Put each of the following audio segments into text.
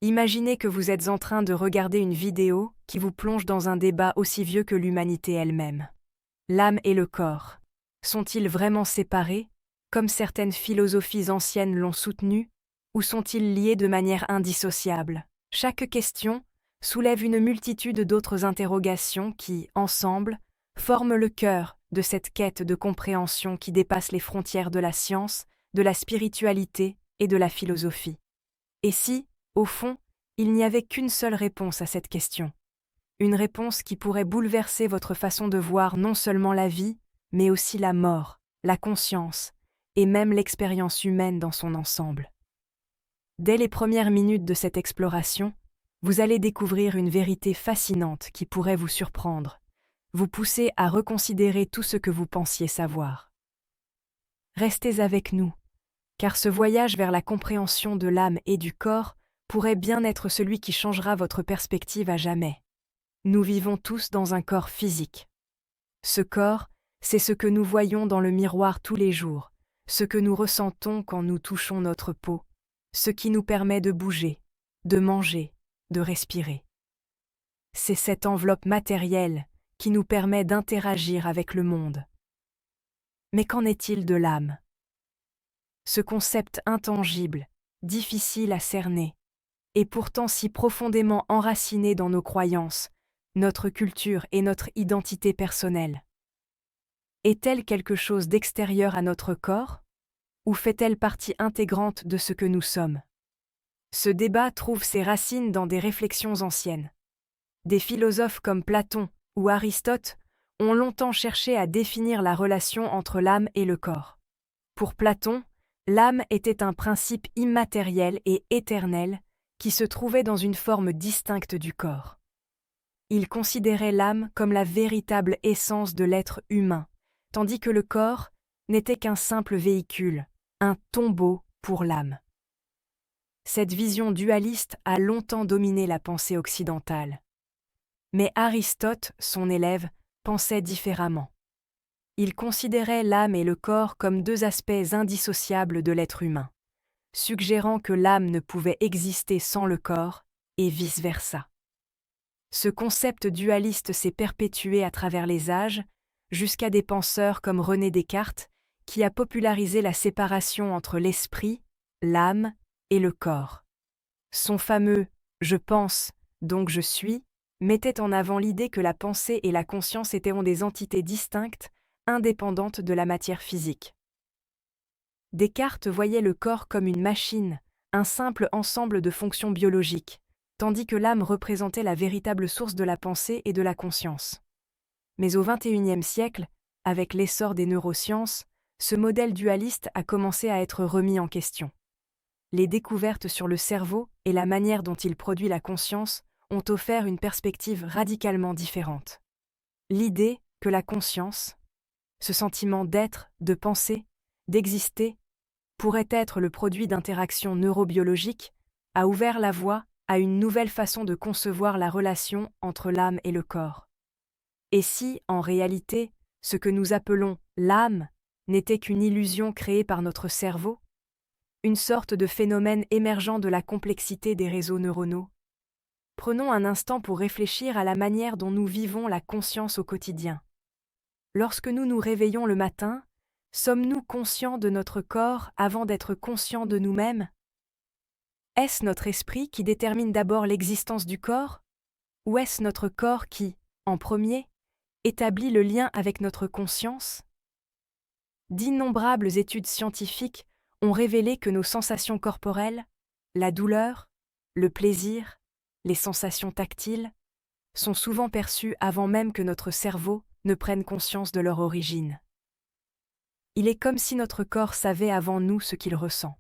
Imaginez que vous êtes en train de regarder une vidéo qui vous plonge dans un débat aussi vieux que l'humanité elle-même. L'âme et le corps. Sont-ils vraiment séparés, comme certaines philosophies anciennes l'ont soutenu, ou sont-ils liés de manière indissociable? Chaque question soulève une multitude d'autres interrogations qui, ensemble, forment le cœur de cette quête de compréhension qui dépasse les frontières de la science, de la spiritualité et de la philosophie. Et si, au fond, il n'y avait qu'une seule réponse à cette question? Une réponse qui pourrait bouleverser votre façon de voir non seulement la vie, mais aussi la mort, la conscience, et même l'expérience humaine dans son ensemble. Dès les premières minutes de cette exploration, vous allez découvrir une vérité fascinante qui pourrait vous surprendre, vous pousser à reconsidérer tout ce que vous pensiez savoir. Restez avec nous, car ce voyage vers la compréhension de l'âme et du corps pourrait bien être celui qui changera votre perspective à jamais. Nous vivons tous dans un corps physique. Ce corps, c'est ce que nous voyons dans le miroir tous les jours, ce que nous ressentons quand nous touchons notre peau, ce qui nous permet de bouger, de manger, de respirer. C'est cette enveloppe matérielle qui nous permet d'interagir avec le monde. Mais qu'en est-il de l'âme? Ce concept intangible, difficile à cerner, et pourtant si profondément enraciné dans nos croyances, notre culture et notre identité personnelle. Est-elle quelque chose d'extérieur à notre corps, ou fait-elle partie intégrante de ce que nous sommes? Ce débat trouve ses racines dans des réflexions anciennes. Des philosophes comme Platon ou Aristote ont longtemps cherché à définir la relation entre l'âme et le corps. Pour Platon, l'âme était un principe immatériel et éternel qui se trouvait dans une forme distincte du corps. Il considérait l'âme comme la véritable essence de l'être humain, tandis que le corps n'était qu'un simple véhicule, un tombeau pour l'âme. Cette vision dualiste a longtemps dominé la pensée occidentale. Mais Aristote, son élève, pensait différemment. Il considérait l'âme et le corps comme deux aspects indissociables de l'être humain, suggérant que l'âme ne pouvait exister sans le corps, et vice-versa. Ce concept dualiste s'est perpétué à travers les âges, jusqu'à des penseurs comme René Descartes, qui a popularisé la séparation entre l'esprit, l'âme et le corps. Son fameux « je pense, donc je suis » mettait en avant l'idée que la pensée et la conscience étaient des entités distinctes, indépendantes de la matière physique. Descartes voyait le corps comme une machine, un simple ensemble de fonctions biologiques, tandis que l'âme représentait la véritable source de la pensée et de la conscience. Mais au XXIe siècle, avec l'essor des neurosciences, ce modèle dualiste a commencé à être remis en question. Les découvertes sur le cerveau et la manière dont il produit la conscience ont offert une perspective radicalement différente. L'idée que la conscience, ce sentiment d'être, de penser, d'exister, pourrait être le produit d'interactions neurobiologiques, a ouvert la voie à une nouvelle façon de concevoir la relation entre l'âme et le corps. Et si, en réalité, ce que nous appelons l'âme n'était qu'une illusion créée par notre cerveau, une sorte de phénomène émergent de la complexité des réseaux neuronaux? Prenons un instant pour réfléchir à la manière dont nous vivons la conscience au quotidien. Lorsque nous nous réveillons le matin, sommes-nous conscients de notre corps avant d'être conscients de nous-mêmes? Est-ce notre esprit qui détermine d'abord l'existence du corps? Ou est-ce notre corps qui, en premier, établit le lien avec notre conscience? D'innombrables études scientifiques ont révélé que nos sensations corporelles, la douleur, le plaisir, les sensations tactiles, sont souvent perçues avant même que notre cerveau ne prenne conscience de leur origine. Il est comme si notre corps savait avant nous ce qu'il ressent.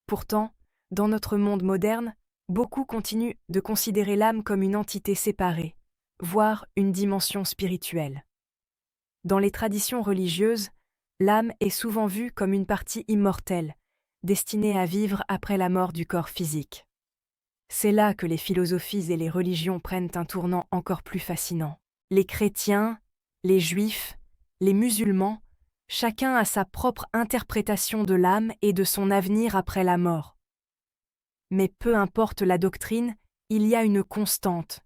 Pourtant, dans notre monde moderne, beaucoup continuent de considérer l'âme comme une entité séparée, voire une dimension spirituelle. Dans les traditions religieuses, l'âme est souvent vue comme une partie immortelle, destinée à vivre après la mort du corps physique. C'est là que les philosophies et les religions prennent un tournant encore plus fascinant. Les chrétiens, les juifs, les musulmans, chacun a sa propre interprétation de l'âme et de son avenir après la mort. Mais peu importe la doctrine, il y a une constante.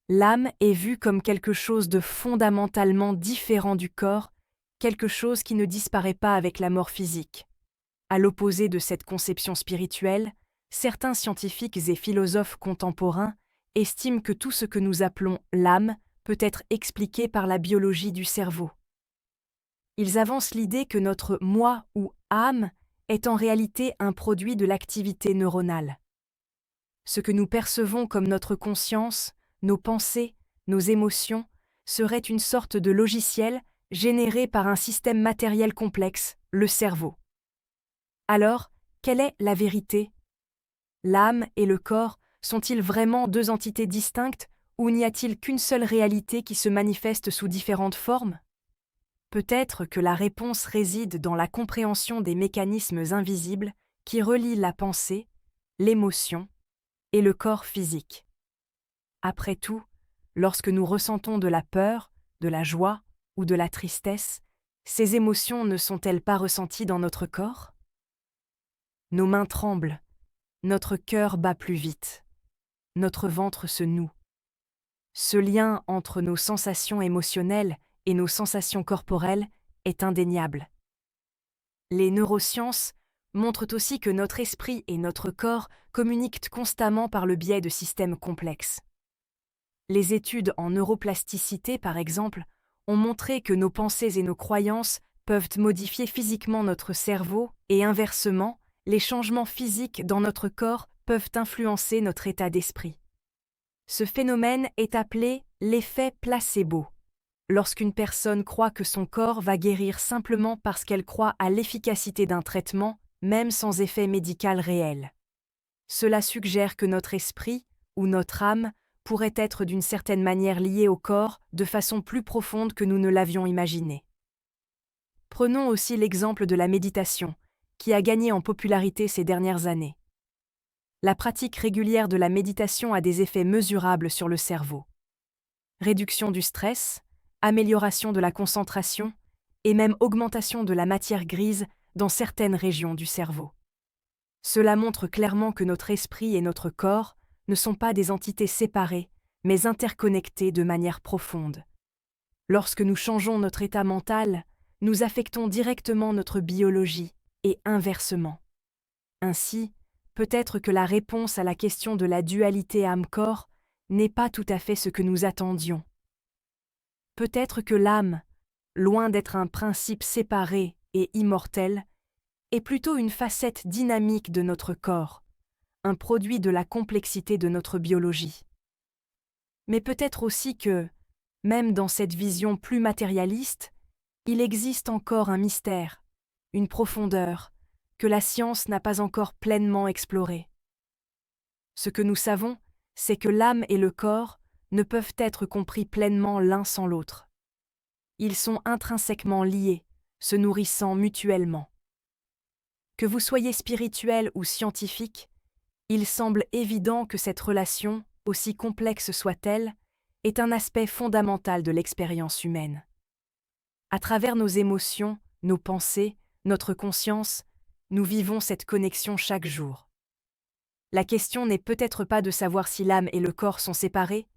L'âme est vue comme quelque chose de fondamentalement différent du corps, quelque chose qui ne disparaît pas avec la mort physique. À l'opposé de cette conception spirituelle, certains scientifiques et philosophes contemporains estiment que tout ce que nous appelons l'âme peut être expliqué par la biologie du cerveau. Ils avancent l'idée que notre moi ou âme est en réalité un produit de l'activité neuronale. Ce que nous percevons comme notre conscience, nos pensées, nos émotions, serait une sorte de logiciel généré par un système matériel complexe, le cerveau. Alors, quelle est la vérité? L'âme et le corps sont-ils vraiment deux entités distinctes ou n'y a-t-il qu'une seule réalité qui se manifeste sous différentes formes? Peut-être que la réponse réside dans la compréhension des mécanismes invisibles qui relient la pensée, l'émotion et le corps physique. Après tout, lorsque nous ressentons de la peur, de la joie ou de la tristesse, ces émotions ne sont-elles pas ressenties dans notre corps? Nos mains tremblent, notre cœur bat plus vite, notre ventre se noue. Ce lien entre nos sensations émotionnelles et nos sensations corporelles est indéniable. Les neurosciences montrent aussi que notre esprit et notre corps communiquent constamment par le biais de systèmes complexes. Les études en neuroplasticité, par exemple, ont montré que nos pensées et nos croyances peuvent modifier physiquement notre cerveau et inversement, les changements physiques dans notre corps peuvent influencer notre état d'esprit. Ce phénomène est appelé l'effet placebo. Lorsqu'une personne croit que son corps va guérir simplement parce qu'elle croit à l'efficacité d'un traitement, même sans effet médical réel. Cela suggère que notre esprit, ou notre âme, pourrait être d'une certaine manière lié au corps de façon plus profonde que nous ne l'avions imaginé. Prenons aussi l'exemple de la méditation, qui a gagné en popularité ces dernières années. La pratique régulière de la méditation a des effets mesurables sur le cerveau. Réduction du stress, amélioration de la concentration et même augmentation de la matière grise dans certaines régions du cerveau. Cela montre clairement que notre esprit et notre corps ne sont pas des entités séparées, mais interconnectées de manière profonde. Lorsque nous changeons notre état mental, nous affectons directement notre biologie et inversement. Ainsi, peut-être que la réponse à la question de la dualité âme-corps n'est pas tout à fait ce que nous attendions. Peut-être que l'âme, loin d'être un principe séparé et immortel, est plutôt une facette dynamique de notre corps, un produit de la complexité de notre biologie. Mais peut-être aussi que, même dans cette vision plus matérialiste, il existe encore un mystère, une profondeur, que la science n'a pas encore pleinement explorée. Ce que nous savons, c'est que l'âme et le corps ne peuvent être compris pleinement l'un sans l'autre. Ils sont intrinsèquement liés, se nourrissant mutuellement. Que vous soyez spirituel ou scientifique, il semble évident que cette relation, aussi complexe soit-elle, est un aspect fondamental de l'expérience humaine. À travers nos émotions, nos pensées, notre conscience, nous vivons cette connexion chaque jour. La question n'est peut-être pas de savoir si l'âme et le corps sont séparés,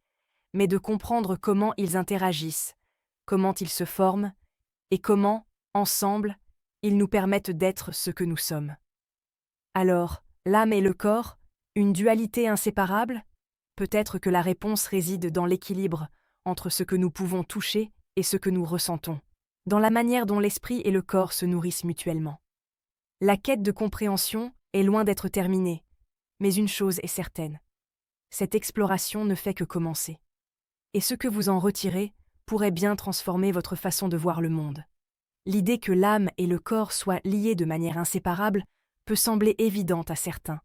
mais de comprendre comment ils interagissent, comment ils se forment, et comment, ensemble, ils nous permettent d'être ce que nous sommes. Alors, l'âme et le corps, une dualité inséparable? Peut-être que la réponse réside dans l'équilibre entre ce que nous pouvons toucher et ce que nous ressentons, dans la manière dont l'esprit et le corps se nourrissent mutuellement. La quête de compréhension est loin d'être terminée, mais une chose est certaine. Cette exploration ne fait que commencer. Et ce que vous en retirez pourrait bien transformer votre façon de voir le monde. L'idée que l'âme et le corps soient liés de manière inséparable peut sembler évidente à certains,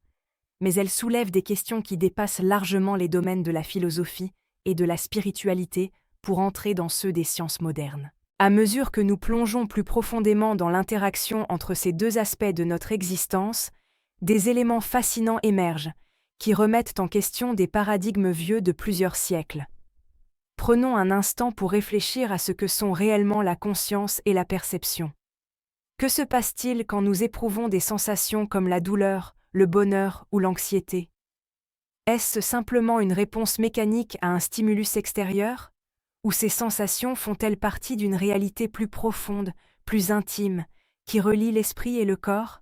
mais elle soulève des questions qui dépassent largement les domaines de la philosophie et de la spiritualité pour entrer dans ceux des sciences modernes. À mesure que nous plongeons plus profondément dans l'interaction entre ces deux aspects de notre existence, des éléments fascinants émergent, qui remettent en question des paradigmes vieux de plusieurs siècles. Prenons un instant pour réfléchir à ce que sont réellement la conscience et la perception. Que se passe-t-il quand nous éprouvons des sensations comme la douleur, le bonheur ou l'anxiété? Est-ce simplement une réponse mécanique à un stimulus extérieur? Ou ces sensations font-elles partie d'une réalité plus profonde, plus intime, qui relie l'esprit et le corps?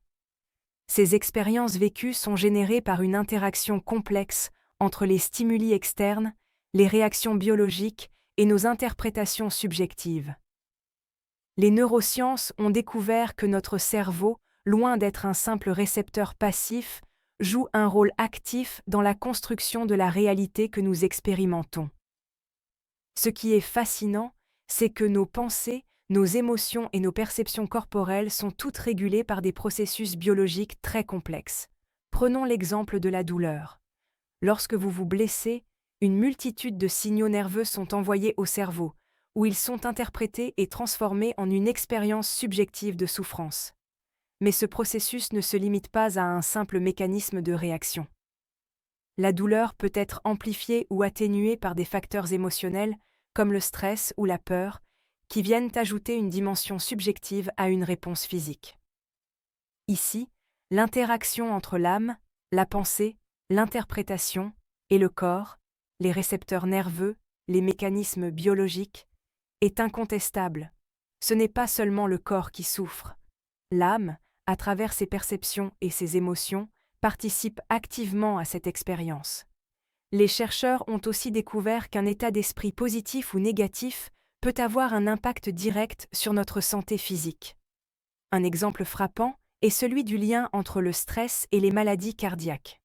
Ces expériences vécues sont générées par une interaction complexe entre les stimuli externes, les réactions biologiques et nos interprétations subjectives. Les neurosciences ont découvert que notre cerveau, loin d'être un simple récepteur passif, joue un rôle actif dans la construction de la réalité que nous expérimentons. Ce qui est fascinant, c'est que nos pensées, nos émotions et nos perceptions corporelles sont toutes régulées par des processus biologiques très complexes. Prenons l'exemple de la douleur. Lorsque vous vous blessez, une multitude de signaux nerveux sont envoyés au cerveau, où ils sont interprétés et transformés en une expérience subjective de souffrance. Mais ce processus ne se limite pas à un simple mécanisme de réaction. La douleur peut être amplifiée ou atténuée par des facteurs émotionnels, comme le stress ou la peur, qui viennent ajouter une dimension subjective à une réponse physique. Ici, l'interaction entre l'âme, la pensée, l'interprétation et le corps, les récepteurs nerveux, les mécanismes biologiques, est incontestable. Ce n'est pas seulement le corps qui souffre. L'âme, à travers ses perceptions et ses émotions, participe activement à cette expérience. Les chercheurs ont aussi découvert qu'un état d'esprit positif ou négatif peut avoir un impact direct sur notre santé physique. Un exemple frappant est celui du lien entre le stress et les maladies cardiaques.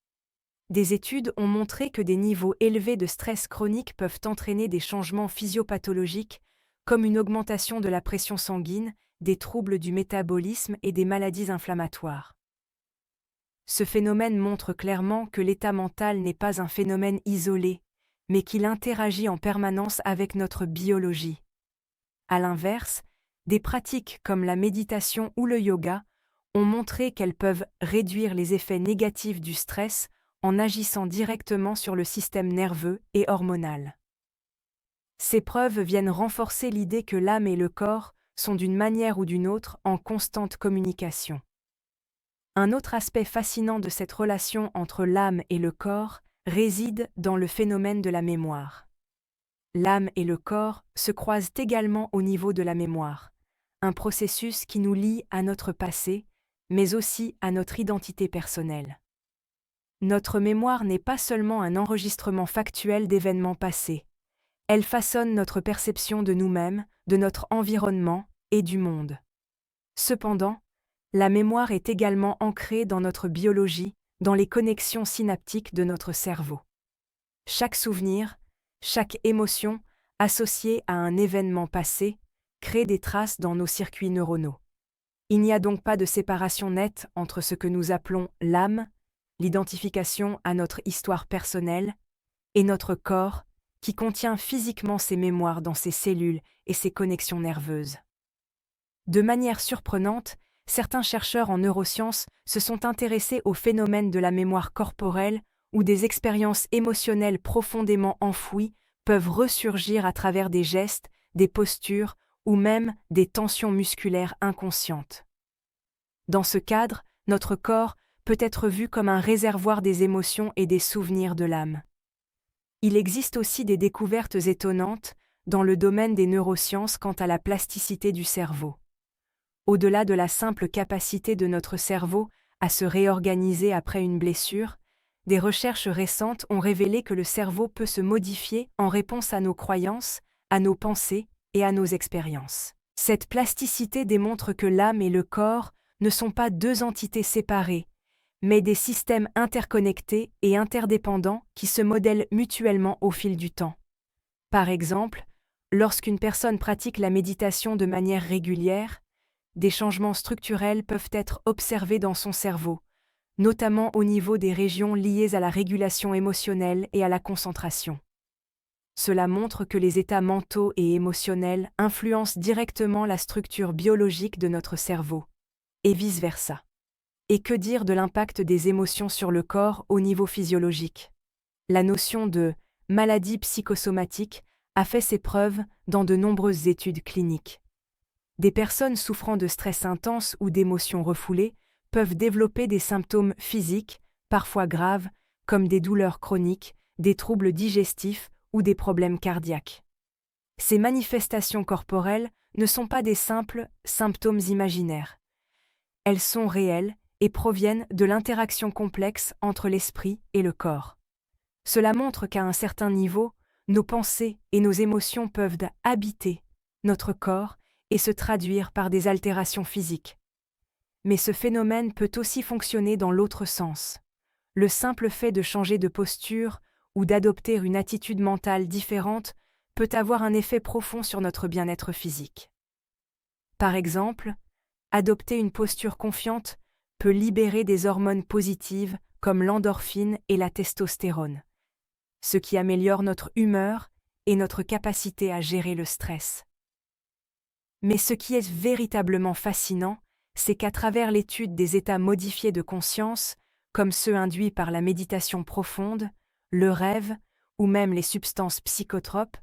Des études ont montré que des niveaux élevés de stress chronique peuvent entraîner des changements physiopathologiques, comme une augmentation de la pression sanguine, des troubles du métabolisme et des maladies inflammatoires. Ce phénomène montre clairement que l'état mental n'est pas un phénomène isolé, mais qu'il interagit en permanence avec notre biologie. À l'inverse, des pratiques comme la méditation ou le yoga ont montré qu'elles peuvent réduire les effets négatifs du stress en agissant directement sur le système nerveux et hormonal. Ces preuves viennent renforcer l'idée que l'âme et le corps sont d'une manière ou d'une autre en constante communication. Un autre aspect fascinant de cette relation entre l'âme et le corps réside dans le phénomène de la mémoire. L'âme et le corps se croisent également au niveau de la mémoire, un processus qui nous lie à notre passé, mais aussi à notre identité personnelle. Notre mémoire n'est pas seulement un enregistrement factuel d'événements passés. Elle façonne notre perception de nous-mêmes, de notre environnement et du monde. Cependant, la mémoire est également ancrée dans notre biologie, dans les connexions synaptiques de notre cerveau. Chaque souvenir, chaque émotion associée à un événement passé crée des traces dans nos circuits neuronaux. Il n'y a donc pas de séparation nette entre ce que nous appelons l'âme, l'identification à notre histoire personnelle, et notre corps, qui contient physiquement ces mémoires dans ses cellules et ses connexions nerveuses. De manière surprenante, certains chercheurs en neurosciences se sont intéressés au phénomène de la mémoire corporelle où des expériences émotionnelles profondément enfouies peuvent ressurgir à travers des gestes, des postures ou même des tensions musculaires inconscientes. Dans ce cadre, notre corps peut être vu comme un réservoir des émotions et des souvenirs de l'âme. Il existe aussi des découvertes étonnantes dans le domaine des neurosciences quant à la plasticité du cerveau. Au-delà de la simple capacité de notre cerveau à se réorganiser après une blessure, des recherches récentes ont révélé que le cerveau peut se modifier en réponse à nos croyances, à nos pensées et à nos expériences. Cette plasticité démontre que l'âme et le corps ne sont pas deux entités séparées, mais des systèmes interconnectés et interdépendants qui se modèlent mutuellement au fil du temps. Par exemple, lorsqu'une personne pratique la méditation de manière régulière, des changements structurels peuvent être observés dans son cerveau, notamment au niveau des régions liées à la régulation émotionnelle et à la concentration. Cela montre que les états mentaux et émotionnels influencent directement la structure biologique de notre cerveau, et vice-versa. Et que dire de l'impact des émotions sur le corps au niveau physiologique? La notion de « maladie psychosomatique » a fait ses preuves dans de nombreuses études cliniques. Des personnes souffrant de stress intense ou d'émotions refoulées peuvent développer des symptômes physiques, parfois graves, comme des douleurs chroniques, des troubles digestifs ou des problèmes cardiaques. Ces manifestations corporelles ne sont pas des simples symptômes imaginaires. Elles sont réelles et proviennent de l'interaction complexe entre l'esprit et le corps. Cela montre qu'à un certain niveau, nos pensées et nos émotions peuvent habiter notre corps et se traduire par des altérations physiques. Mais ce phénomène peut aussi fonctionner dans l'autre sens. Le simple fait de changer de posture ou d'adopter une attitude mentale différente peut avoir un effet profond sur notre bien-être physique. Par exemple, adopter une posture confiante peut libérer des hormones positives comme l'endorphine et la testostérone, ce qui améliore notre humeur et notre capacité à gérer le stress. Mais ce qui est véritablement fascinant, c'est qu'à travers l'étude des états modifiés de conscience, comme ceux induits par la méditation profonde, le rêve ou même les substances psychotropes,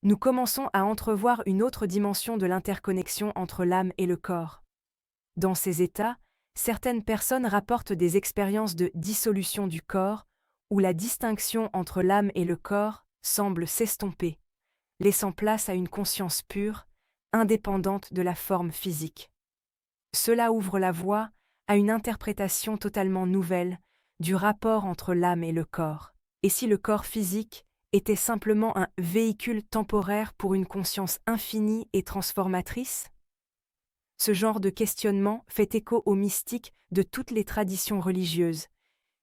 nous commençons à entrevoir une autre dimension de l'interconnexion entre l'âme et le corps. Dans ces états, certaines personnes rapportent des expériences de dissolution du corps, où la distinction entre l'âme et le corps semble s'estomper, laissant place à une conscience pure, indépendante de la forme physique. Cela ouvre la voie à une interprétation totalement nouvelle du rapport entre l'âme et le corps. Et si le corps physique était simplement un véhicule temporaire pour une conscience infinie et transformatrice? Ce genre de questionnement fait écho aux mystiques de toutes les traditions religieuses,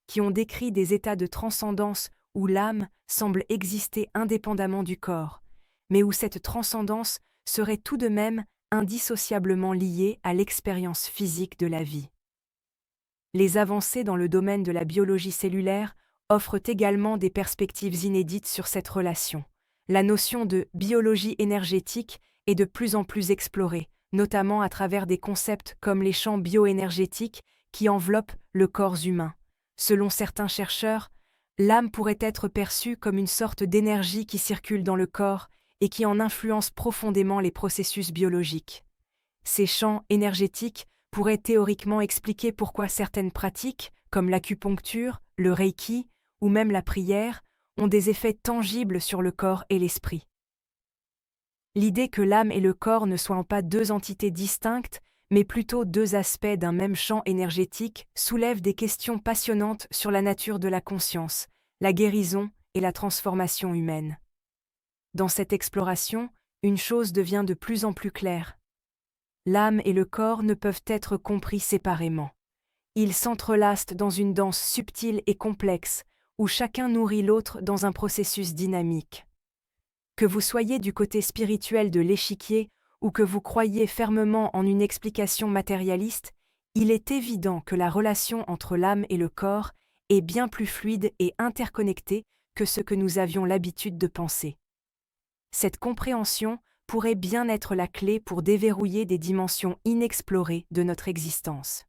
qui ont décrit des états de transcendance où l'âme semble exister indépendamment du corps, mais où cette transcendance serait tout de même indissociablement liée à l'expérience physique de la vie. Les avancées dans le domaine de la biologie cellulaire offrent également des perspectives inédites sur cette relation. La notion de biologie énergétique est de plus en plus explorée, notamment à travers des concepts comme les champs bioénergétiques qui enveloppent le corps humain. Selon certains chercheurs, l'âme pourrait être perçue comme une sorte d'énergie qui circule dans le corps et qui en influence profondément les processus biologiques. Ces champs énergétiques pourraient théoriquement expliquer pourquoi certaines pratiques, comme l'acupuncture, le reiki ou même la prière, ont des effets tangibles sur le corps et l'esprit. L'idée que l'âme et le corps ne soient pas deux entités distinctes, mais plutôt deux aspects d'un même champ énergétique, soulève des questions passionnantes sur la nature de la conscience, la guérison et la transformation humaine. Dans cette exploration, une chose devient de plus en plus claire. L'âme et le corps ne peuvent être compris séparément. Ils s'entrelacent dans une danse subtile et complexe, où chacun nourrit l'autre dans un processus dynamique. Que vous soyez du côté spirituel de l'échiquier ou que vous croyiez fermement en une explication matérialiste, il est évident que la relation entre l'âme et le corps est bien plus fluide et interconnectée que ce que nous avions l'habitude de penser. Cette compréhension pourrait bien être la clé pour déverrouiller des dimensions inexplorées de notre existence.